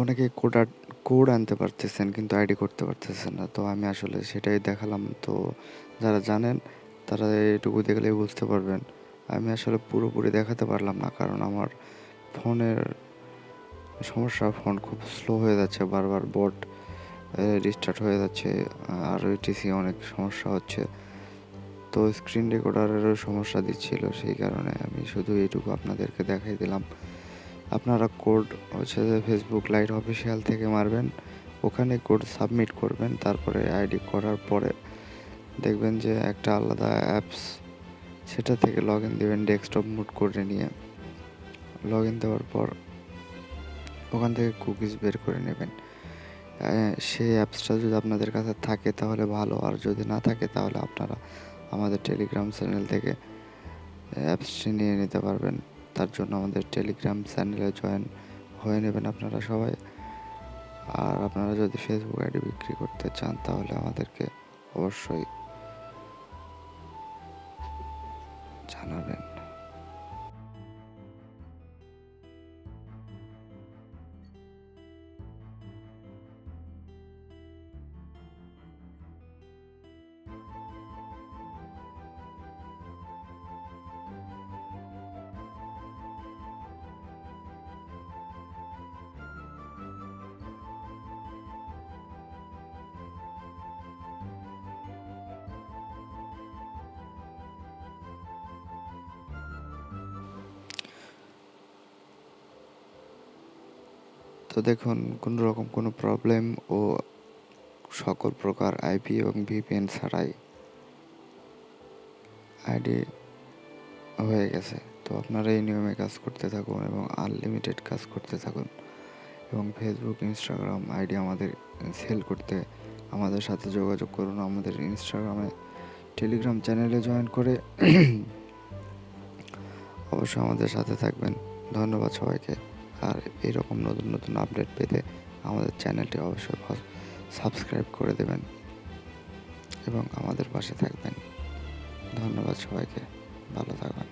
অনেকে কোড আনতে পারতেছেন কিন্তু আইডি করতে পারতেছেন না। তো আমি আসলে সেটাই দেখালাম। তো যারা জানেন তারা এটুকু দেখলেই বুঝতে পারবেন। আমি আসলে পুরোপুরি দেখাতে পারলাম না, কারণ আমার ফোনের সমস্যা। ফোন খুব স্লো হয়ে যাচ্ছে, বারবার বোট রিস্টার্ট হয়ে যাচ্ছে, আর ইটিসি অনেক সমস্যা হচ্ছে। তো স্ক্রিন রেকর্ডারেরও সমস্যা দিচ্ছিল, সেই কারণে আমি শুধু এইটুকু আপনাদেরকে দেখাই দিলাম। আপনারা কোড হচ্ছে যে ফেসবুক লাইট অফিসিয়াল থেকে মারবেন, ওখানে কোড সাবমিট করবেন। তারপরে আইডি করার পরে দেখবেন যে একটা আলাদা অ্যাপস, সেটা থেকে লগ ইন দেবেন ডেস্কটপ মুড করে নিয়ে। লগ ইন দেওয়ার পর ওখান থেকে কুকিজ বের করে নেবেন। সেই অ্যাপসটা যদি আপনাদের কাছে থাকে তাহলে ভালো, আর যদি না থাকে তাহলে আপনারা আমাদের টেলিগ্রাম চ্যানেল থেকে অ্যাপসটি নিয়ে নিতে পারবেন। তার জন্য আমাদের টেলিগ্রাম চ্যানেলে জয়েন হয়ে নেবেন আপনারা সবাই। আর আপনারা যদি ফেসবুক আইডি বিক্রি করতে চান তাহলে আমাদেরকে অবশ্যই জানাবেন। তো দেখুন, কোনো রকম কোনো প্রবলেম ও সকল প্রকার আইপি এবং ভিপিএন ছাড়াই আইডি হয়ে গেছে। তো আপনারা এই নিয়মে কাজ করতে থাকুন এবং আনলিমিটেড কাজ করতে থাকুন। এবং ফেসবুক, ইনস্টাগ্রাম আইডি আমাদের সেল করতে আমাদের সাথে যোগাযোগ করুন। আমাদের ইনস্টাগ্রামে টেলিগ্রাম চ্যানেলে জয়েন করে অবশ্যই আমাদের সাথে থাকবেন। ধন্যবাদ সবাইকে। আর এরকম নতুন নতুন আপডেট পেতে আমাদের চ্যানেলটি অবশ্যই সাবস্ক্রাইব করে দেবেন এবং আমাদের পাশে থাকবেন। ধন্যবাদ সবাইকে। ভালো থাকবেন।